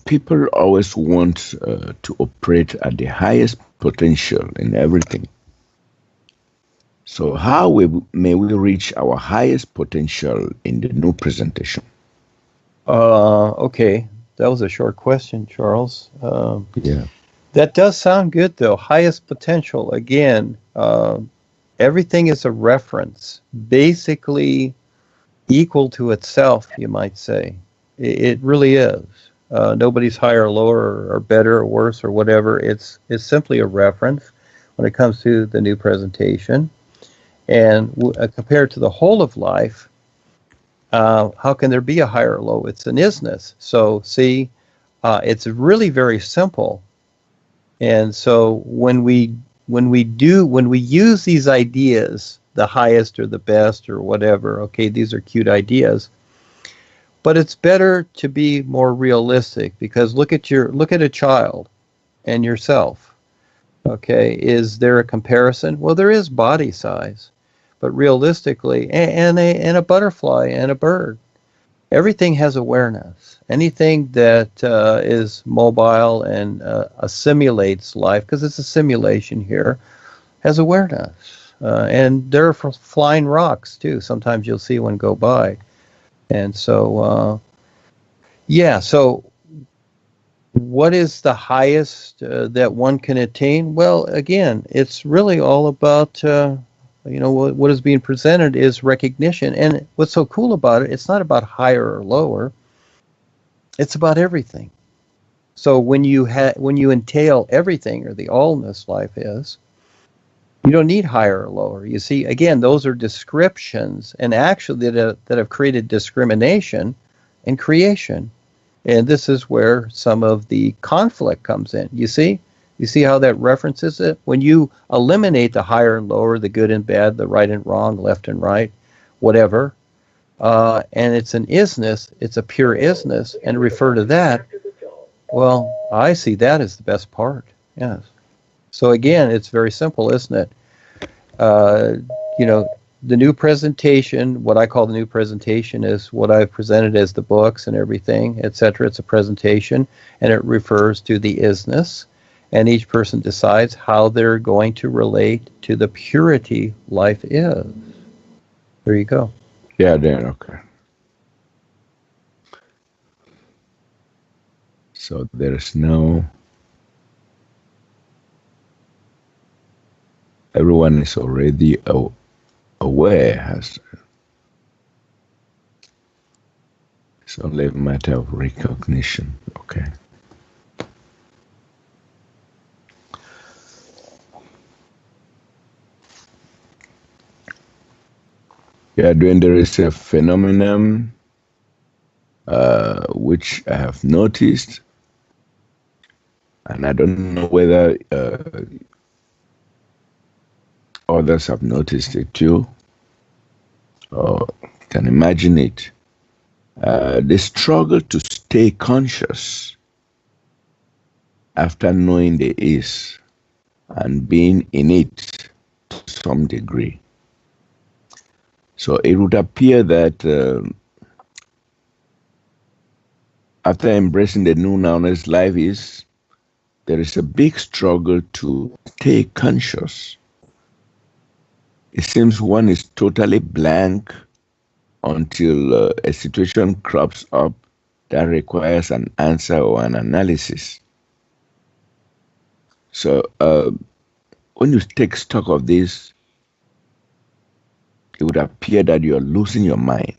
people always want to operate at the highest potential in everything. So may we reach our highest potential in the new presentation? Okay, that was a short question, Charles. Yeah. That does sound good, though. Highest potential. Again, everything is a reference, basically equal to itself, you might say. It really is. Nobody's higher or lower or better or worse or whatever. It's simply a reference when it comes to the new presentation. And compared to the whole of life, how can there be a higher or low? It's an isness. So see, it's really very simple. And so when we use these ideas, the highest or the best or whatever, okay, these are cute ideas, but it's better to be more realistic, because look at a child and yourself. Okay, is there a comparison? Well, there is body size, but realistically, and a butterfly and a bird, everything has awareness. Anything that is mobile and assimilates life, because it's a simulation here, has awareness. And there are flying rocks, too. Sometimes you'll see one go by. And so, so what is the highest that one can attain? Well, again, it's really all about, what is being presented is recognition. And what's so cool about it, it's not about higher or lower. It's about everything. So when you entail everything, or the allness life is, you don't need higher or lower. You see, again, those are descriptions, and actually that have created discrimination and creation. And this is where some of the conflict comes in. You see how that references it? When you eliminate the higher and lower, the good and bad, the right and wrong, left and right, whatever, and it's an isness, it's a pure isness, and refer to that, well, I see that as the best part, yes. So again, it's very simple, isn't it? The new presentation, what I call the new presentation, is what I've presented as the books and everything, etc. It's a presentation, and it refers to the isness, and each person decides how they're going to relate to the purity life is. There you go. Yeah, Dan, okay. So there is everyone is already aware. It's only a matter of recognition. Okay. Yeah, Duane, there is a phenomenon which I have noticed, and I don't know whether others have noticed it too, or can imagine it. The struggle to stay conscious after knowing the is and being in it to some degree. So it would appear that after embracing the new knowledge life is, there is a big struggle to stay conscious. It seems one is totally blank until a situation crops up that requires an answer or an analysis. So when you take stock of this, it would appear that you are losing your mind.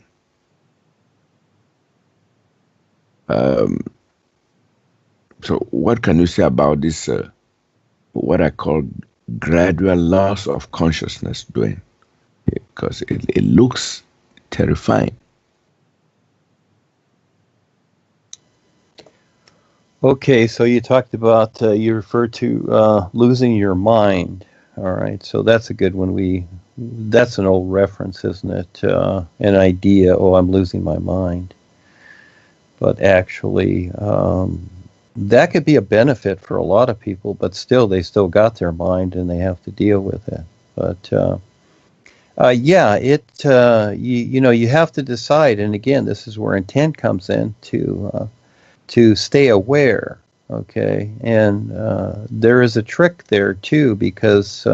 So what can you say about this, what I call gradual loss of consciousness, Duane? Because it looks terrifying. Okay, so you talked about, you referred to losing your mind. All right, so that's a good one. That's an old reference, isn't it? An idea, I'm losing my mind. But actually, that could be a benefit for a lot of people, but still, they still got their mind and they have to deal with it. But you have to decide, and again, this is where intent comes in, to to stay aware. Okay, and there is a trick there too, because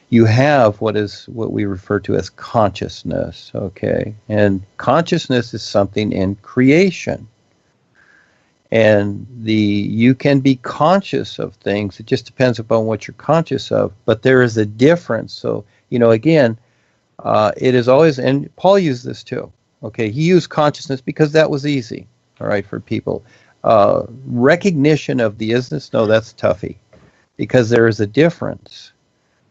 you have what we refer to as consciousness. Okay, and consciousness is something in creation, and you can be conscious of things. It just depends upon what you're conscious of, but there is a difference. So again, it is always, and Paul used this too. Okay, he used consciousness because that was easy. All right, for people. Recognition of the isness, no, that's toughy, because there is a difference.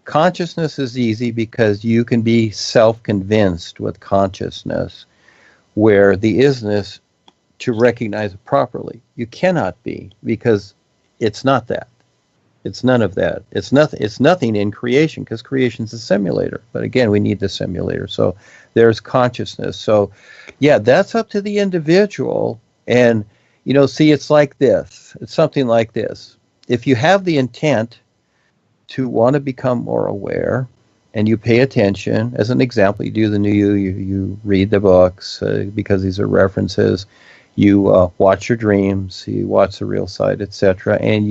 Consciousness is easy because you can be self-convinced with consciousness, where the isness, to recognize it properly, you cannot be, because it's not that. It's none of that. It's nothing in creation, because creation's a simulator. But again, we need the simulator. So there's consciousness. So yeah, that's up to the individual. And see, it's like this. It's something like this. If you have the intent to want to become more aware, and you pay attention, as an example, you do the you read the books, because these are references. You watch your dreams, you watch the real side, etc. And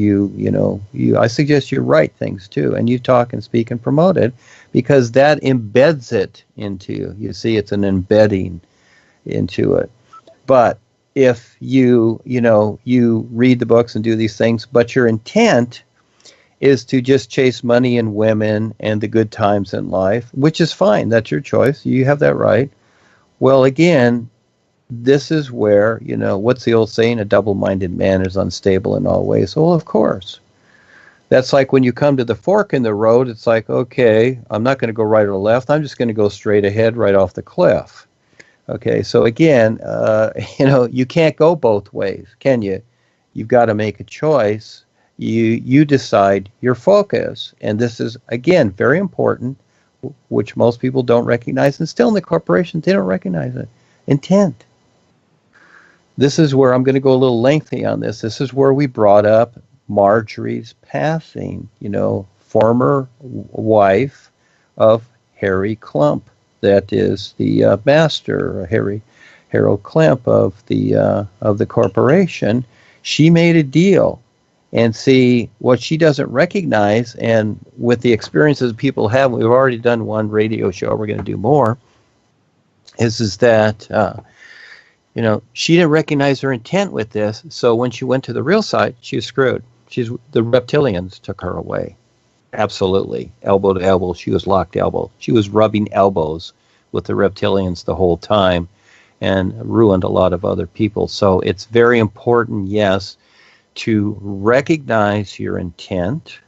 I suggest you write things too, and you talk and speak and promote it, because that embeds it into you. You see, it's an embedding into it. But if you read the books and do these things, but your intent is to just chase money and women and the good times in life, which is fine. That's your choice. You have that right. Well, again, this is where, what's the old saying? A double-minded man is unstable in all ways. Well, of course. That's like when you come to the fork in the road, it's like, okay, I'm not going to go right or left. I'm just going to go straight ahead right off the cliff. Okay, so again, you can't go both ways, can you? You've got to make a choice. You decide your focus. And this is, again, very important, which most people don't recognize. And still in the corporations, they don't recognize it. Intent. This is where I'm going to go a little lengthy on this. This is where we brought up Marjorie's passing, former wife of Harry Klump. That is the master, Harold Klemp of the corporation. She made a deal, and see what she doesn't recognize. And with the experiences people have, we've already done one radio show. We're going to do more. Is that she didn't recognize her intent with this. So when she went to the real side, she was screwed. The reptilians took her away. Absolutely. Elbow to elbow. She was locked elbow. She was rubbing elbows with the reptilians the whole time, and ruined a lot of other people. So it's very important, yes, to recognize your intent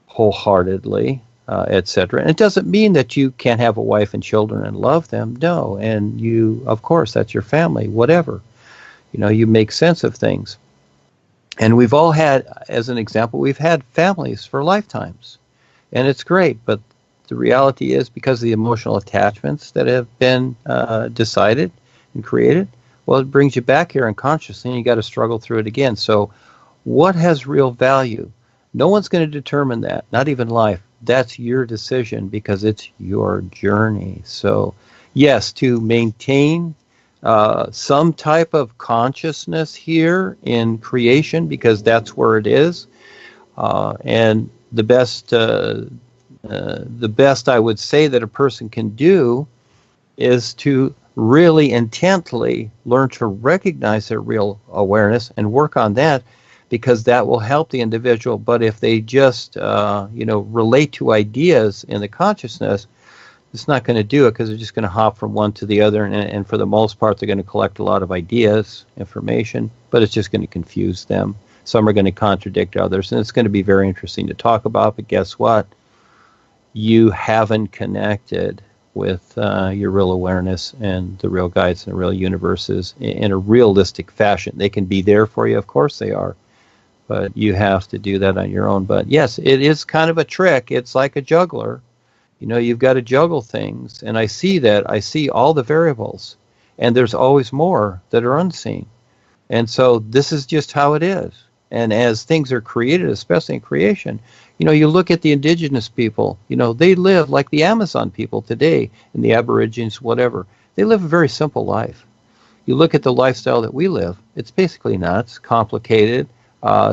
wholeheartedly, etc. And it doesn't mean that you can't have a wife and children and love them. No. And you, of course, that's your family, whatever. You make sense of things. And we've all had, as an example, we've had families for lifetimes. And it's great, but the reality is, because of the emotional attachments that have been decided and created, well, it brings you back here unconsciously, and you got to struggle through it again. So what has real value? No one's going to determine that, not even life. That's your decision, because it's your journey. So yes, to maintain some type of consciousness here in creation, because that's where it is. And the best I would say that a person can do is to really intently learn to recognize their real awareness and work on that, because that will help the individual. But if they just relate to ideas in the consciousness, it's not going to do it, because they're just going to hop from one to the other, and for the most part, they're going to collect a lot of ideas, information, but it's just going to confuse them. Some are going to contradict others, and it's going to be very interesting to talk about. But guess what? You haven't connected with your real awareness and the real guides and the real universes in a realistic fashion. They can be there for you, of course they are, but you have to do that on your own. But yes, it is kind of a trick. It's like a juggler. You've got to juggle things, and I see that. I see all the variables, and there's always more that are unseen. And so this is just how it is. And as things are created, especially in creation, you look at the indigenous people, they live like the Amazon people today, and the Aborigines, whatever. They live a very simple life. You look at the lifestyle that we live, it's basically nuts, complicated,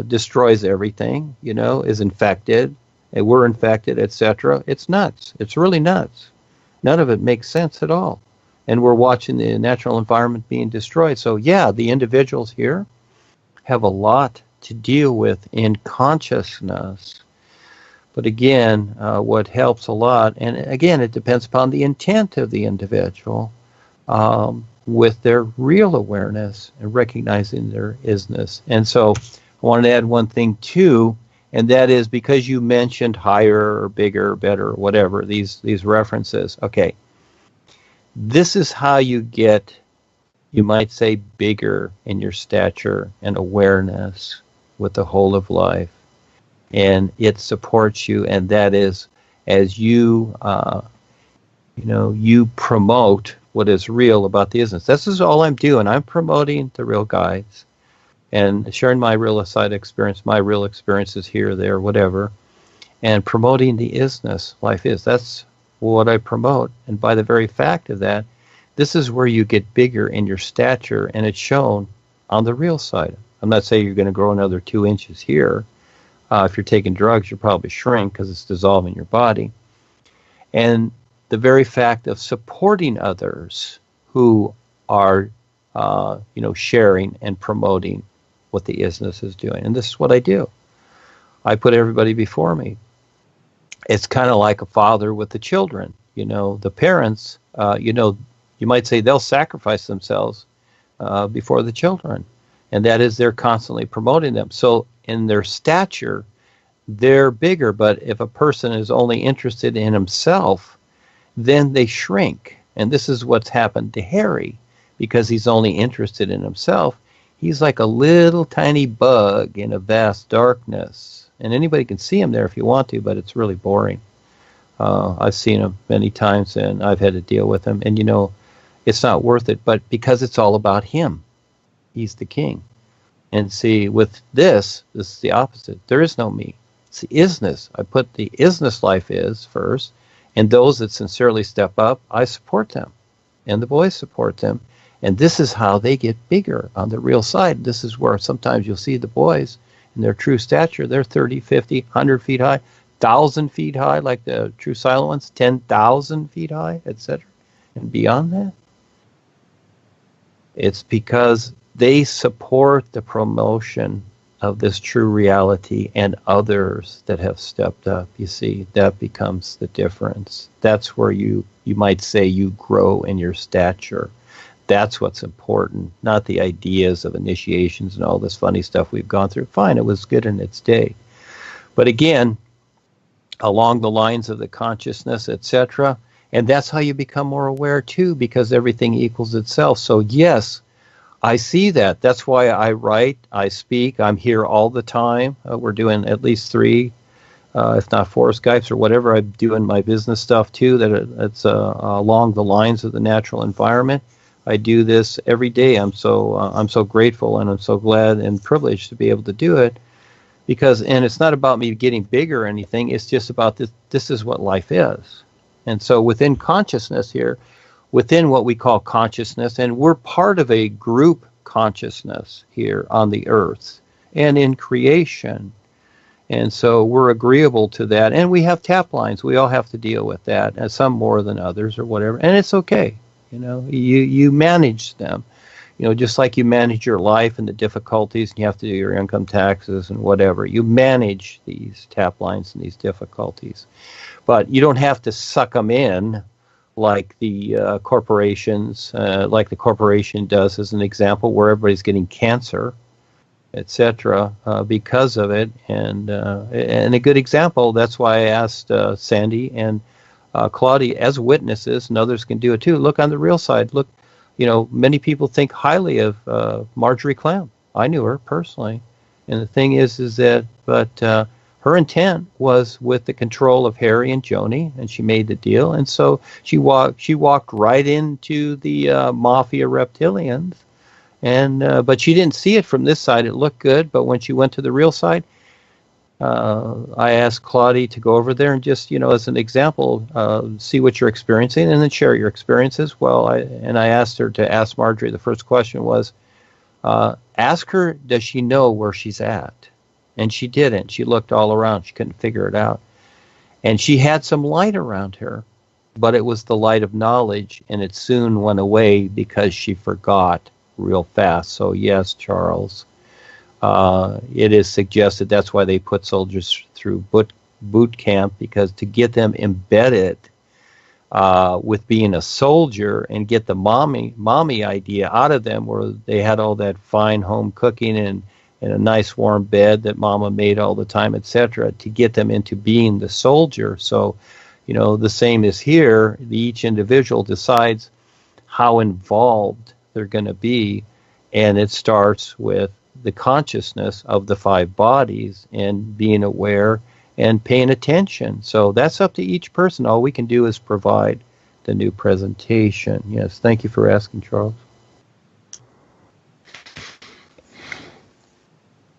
destroys everything, is infected, and we're infected, etc. It's nuts. It's really nuts. None of it makes sense at all. And we're watching the natural environment being destroyed. So yeah, the individuals here have a lot to deal with in consciousness. But again, what helps a lot, and again, it depends upon the intent of the individual, with their real awareness and recognizing their isness. And so I wanted to add one thing too, and that is because you mentioned higher or bigger, or better, or whatever, these references. Okay, this is how you get, you might say, bigger in your stature and awareness with the whole of life. And it supports you, and that is as you, you promote what is real about the isness. This is all I'm doing. I'm promoting the real guides and sharing my real side experience, my real experiences here, there, whatever, and promoting the isness life is. That's what I promote. And by the very fact of that, this is where you get bigger in your stature, and it's shown on the real side. I'm not saying you're going to grow another 2 inches here. If you're taking drugs, you'll probably shrink because it's dissolving your body. And the very fact of supporting others who are, sharing and promoting what the isness is doing. And this is what I do. I put everybody before me. It's kind of like a father with the children. The parents, you might say they'll sacrifice themselves before the children. And that is they're constantly promoting them. So in their stature, they're bigger. But if a person is only interested in himself, then they shrink. And this is what's happened to Harry. Because he's only interested in himself, he's like a little tiny bug in a vast darkness. And anybody can see him there if you want to, but it's really boring. I've seen him many times, and I've had to deal with him. And, it's not worth it. But because it's all about him, he's the king. And see, with this is the opposite. There is no me. It's the isness. I put the isness life is first, and those that sincerely step up, I support them. And the boys support them. And this is how they get bigger on the real side. This is where sometimes you'll see the boys in their true stature. They're 30, 50, 100 feet high, 1,000 feet high, like the true silent ones, 10,000 feet high, etc. And beyond that, it's because they support the promotion of this true reality and others that have stepped up. You see, that becomes the difference. That's where you might say you grow in your stature. That's what's important, not the ideas of initiations and all this funny stuff we've gone through. Fine, it was good in its day. But again, along the lines of the consciousness, etc., and that's how you become more aware too, because everything equals itself. So yes, I see that. That's why I write, I speak, I'm here all the time. We're doing at least 3, if not 4 Skypes or whatever. I do in my business stuff too, that it's along the lines of the natural environment. I do this every day. I'm so grateful, and I'm so glad and privileged to be able to do it, and it's not about me getting bigger or anything. It's just about this. This is what life is. And so within consciousness here, within what we call consciousness, and we're part of a group consciousness here on the earth and in creation. And so we're agreeable to that. And we have tap lines. We all have to deal with that, and some more than others or whatever. And it's okay. You manage them. Just like you manage your life and the difficulties, and you have to do your income taxes and whatever. You manage these tap lines and these difficulties. But you don't have to suck them in like the corporations, like the corporation does as an example, where everybody's getting cancer, etc., because of it. And a good example, that's why I asked Sandy and Claudia as witnesses, and others can do it too. Look on the real side. Look, many people think highly of Marjorie Clam. I knew her personally. And the thing is that, but her intent was with the control of Harry and Joni, and she made the deal. And so she walked right into the mafia reptilians, and but she didn't see it from this side. It looked good, but when she went to the real side, I asked Claudie to go over there and just, as an example, see what you're experiencing and then share your experiences. Well, I asked her to ask Marjorie. The first question was, ask her, does she know where she's at? And she didn't. She looked all around. She couldn't figure it out. And she had some light around her, but it was the light of knowledge, and it soon went away because she forgot real fast. So yes, Charles, it is suggested that's why they put soldiers through boot camp, because to get them embedded with being a soldier and get the mommy idea out of them, where they had all that fine home cooking and a nice warm bed that mama made all the time, etc., to get them into being the soldier. So, the same is here. Each individual decides how involved they're going to be, and it starts with the consciousness of the five bodies and being aware and paying attention. So that's up to each person. All we can do is provide the new presentation. Yes, thank you for asking, Charles.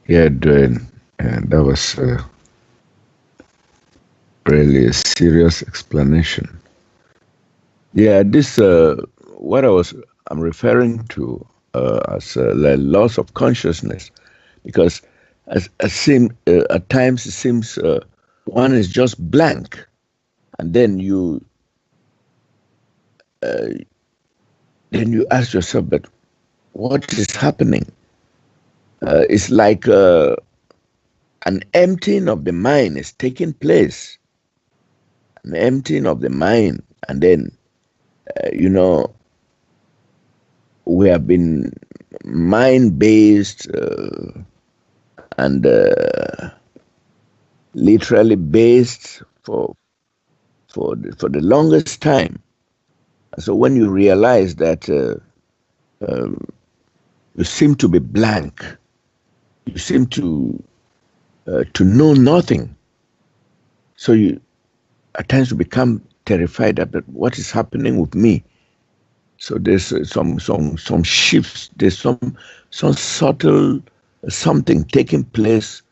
Yeah, Duane, and that was really a serious explanation. Yeah, this what I'm referring to as the loss of consciousness, because at times it seems one is just blank, and then you ask yourself, but what is happening? It's like an emptying of the mind is taking place, an emptying of the mind, and then we have been mind-based and literally based for the longest time. So when you realize that you seem to be blank, you seem to know nothing, so you at times you become terrified about what is happening with me. So there's some shifts. There's some subtle something taking place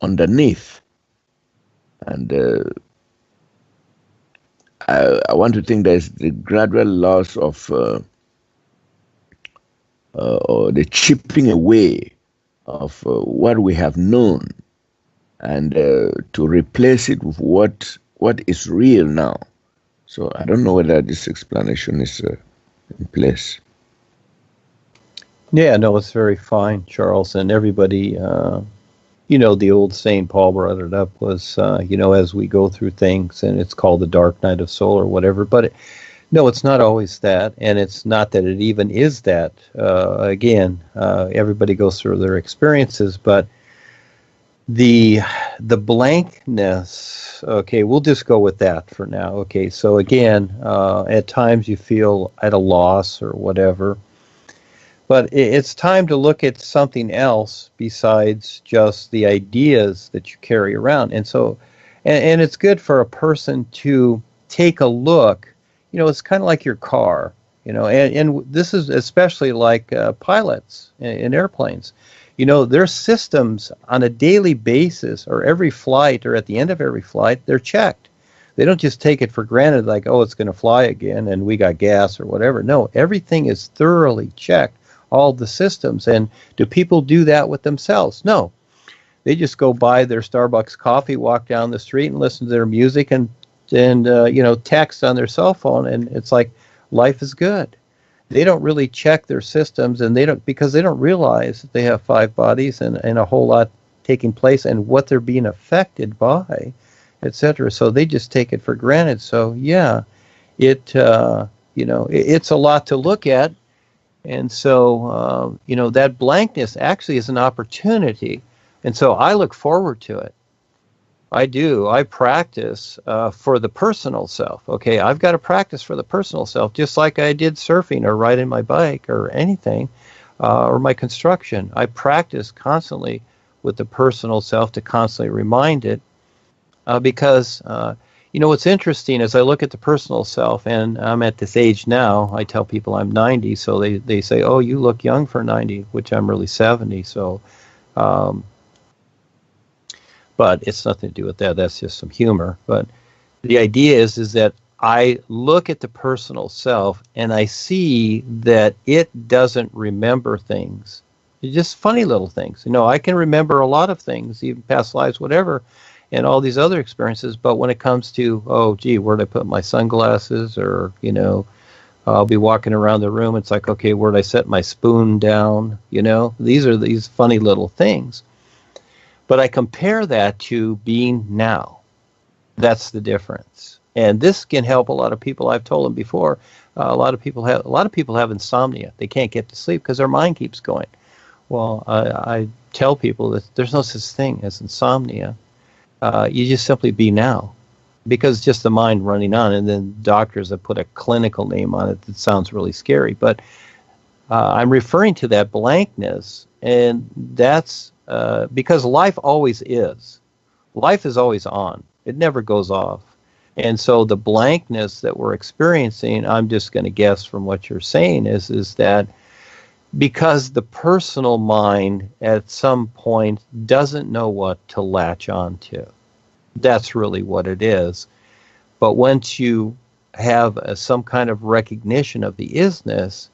underneath, and I want to think there's the gradual loss of or the chipping away of what we have known, and to replace it with what is real now. So I don't know whether this explanation is in place. Yeah, no, it's very fine, Charles, and everybody, the old St. Paul brought it up, was, as we go through things, and it's called the dark night of soul or whatever, but no, it's not always that, and it's not that it even is that. Again, everybody goes through their experiences, but the blankness, okay, we'll just go with that for now. Okay, so again, at times you feel at a loss or whatever, but it's time to look at something else besides just the ideas that you carry around. And so, and it's good for a person to take a look. It's kind of like your car, and this is especially like pilots in airplanes. Their systems on a daily basis, or every flight, or at the end of every flight, they're checked. They don't just take it for granted like, oh, it's going to fly again and we got gas or whatever. No, everything is thoroughly checked, all the systems. And do people do that with themselves? No. They just go buy their Starbucks coffee, walk down the street and listen to their music and text on their cell phone, and it's like life is good. They don't really check their systems, and because they don't realize that they have five bodies and a whole lot taking place and what they're being affected by, etc. So they just take it for granted. So yeah, it's a lot to look at, and so that blankness actually is an opportunity, and so I look forward to it. I do. I practice for the personal self. Okay, I've got to practice for the personal self, just like I did surfing or riding my bike or anything, or my construction. I practice constantly with the personal self to constantly remind it, because what's interesting is I look at the personal self, and I'm at this age now. I tell people I'm 90, so they say, "Oh, you look young for 90," which I'm really 70. So. but it's nothing to do with that. That's just some humor. But the idea is that I look at the personal self and I see that it doesn't remember things. It's just funny little things. I can remember a lot of things, even past lives, whatever, and all these other experiences. But when it comes to, oh, gee, where did I put my sunglasses? Or, I'll be walking around the room. It's like, okay, where did I set my spoon down? These are these funny little things. But I compare that to being now. That's the difference. And this can help a lot of people. I've told them before. A lot of people have insomnia. They can't get to sleep because their mind keeps going. Well, I tell people that there's no such thing as insomnia. You just simply be now, because it's just the mind running on. And then doctors have put a clinical name on it that sounds really scary. But I'm referring to that blankness, and that's because life always is. Life is always on. It never goes off. And so the blankness that we're experiencing, I'm just going to guess from what you're saying, is that because the personal mind at some point doesn't know what to latch on to. That's really what it is. But once you have some kind of recognition of the isness,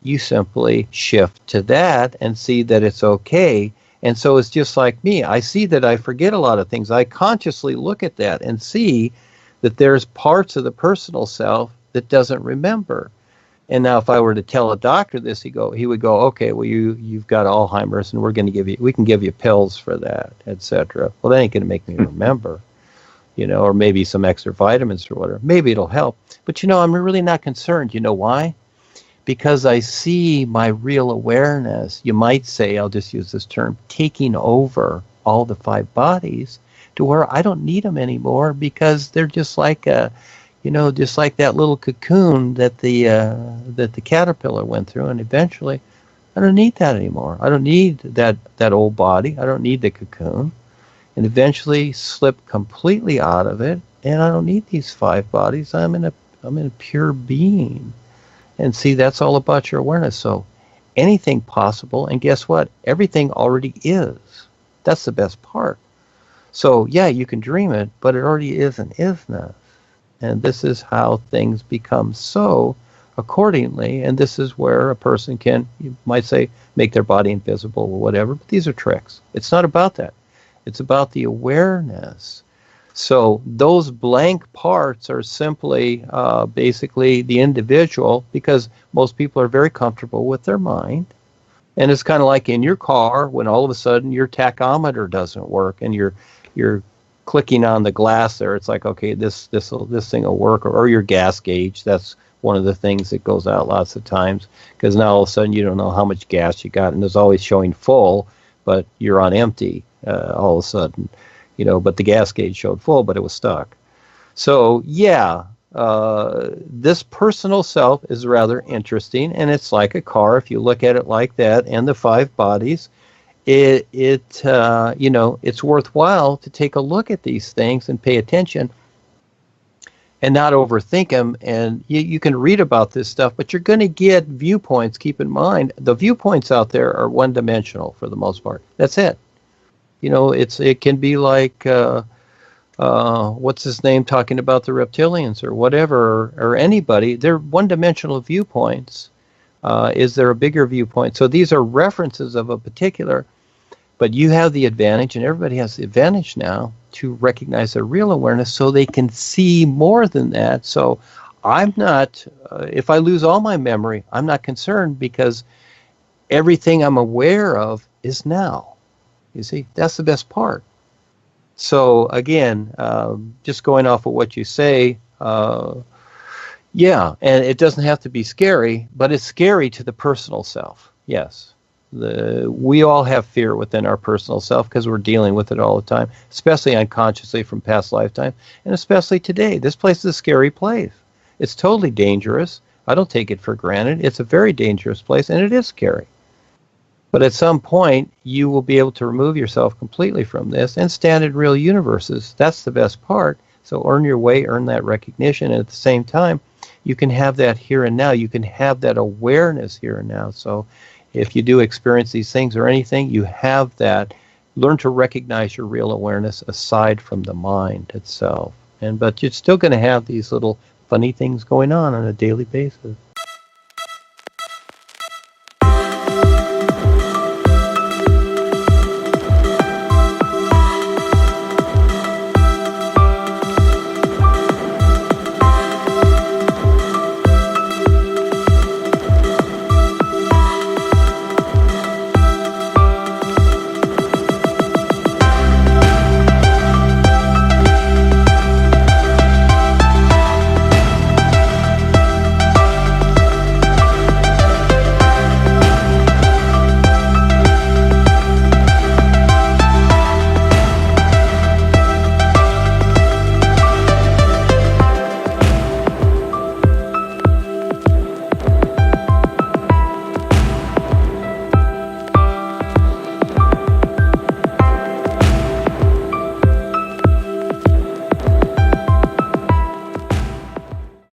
you simply shift to that and see that it's okay. And so it's just like me. I see that I forget a lot of things. I consciously look at that and see that there's parts of the personal self that doesn't remember. And now if I were to tell a doctor this, he would go, okay, well, you've got Alzheimer's, and we can give you pills for that, etc. Well, that ain't going to make me remember, or maybe some extra vitamins or whatever. Maybe it'll help. But, I'm really not concerned. You know why? Because I see my real awareness, you might say, I'll just use this term, taking over all the 5 bodies, to where I don't need them anymore, because they're just like just like that little cocoon that the caterpillar went through, and eventually I don't need that anymore. I don't need that old body. I don't need the cocoon, and eventually slip completely out of it, and I don't need these 5 bodies. I'm in a pure being. And see, that's all about your awareness. So anything possible, and guess what? Everything already is. That's the best part. So, yeah, you can dream it, but it already is and isn't. And this is how things become so accordingly. And this is where a person can, you might say, make their body invisible or whatever. But these are tricks. It's not about that. It's about the awareness. So those blank parts are simply basically the individual, because most people are very comfortable with their mind. And it's kind of like in your car when all of a sudden your tachometer doesn't work and you're clicking on the glass there. It's like, okay, this thing will work, or your gas gauge. That's one of the things that goes out lots of times, because now all of a sudden you don't know how much gas you got, and it's always showing full, but you're on empty all of a sudden, but the gas gauge showed full, but it was stuck. So yeah, this personal self is rather interesting, and it's like a car if you look at it like that, and the 5 bodies. It's worthwhile to take a look at these things and pay attention and not overthink them. And you can read about this stuff, but you're going to get viewpoints. Keep in mind, the viewpoints out there are one-dimensional for the most part. That's it. It can be like, what's his name, talking about the reptilians or whatever, or anybody. They're one-dimensional viewpoints. Is there a bigger viewpoint? So these are references of a particular, but you have the advantage, and everybody has the advantage now, to recognize their real awareness so they can see more than that. So I'm not, if I lose all my memory, I'm not concerned, because everything I'm aware of is now. You see, that's the best part. So again, just going off of what you say, yeah, and it doesn't have to be scary, but it's scary to the personal self. Yes, we all have fear within our personal self because we're dealing with it all the time, especially unconsciously from past lifetime, and especially today. This place is a scary place. It's totally dangerous. I don't take it for granted. It's a very dangerous place, and it is scary. But at some point, you will be able to remove yourself completely from this and stand in real universes. That's the best part. So earn your way, earn that recognition, and at the same time, you can have that here and now. You can have that awareness here and now. So if you do experience these things or anything, you have that learn to recognize your real awareness aside from the mind itself. But you're still going to have these little funny things going on a daily basis.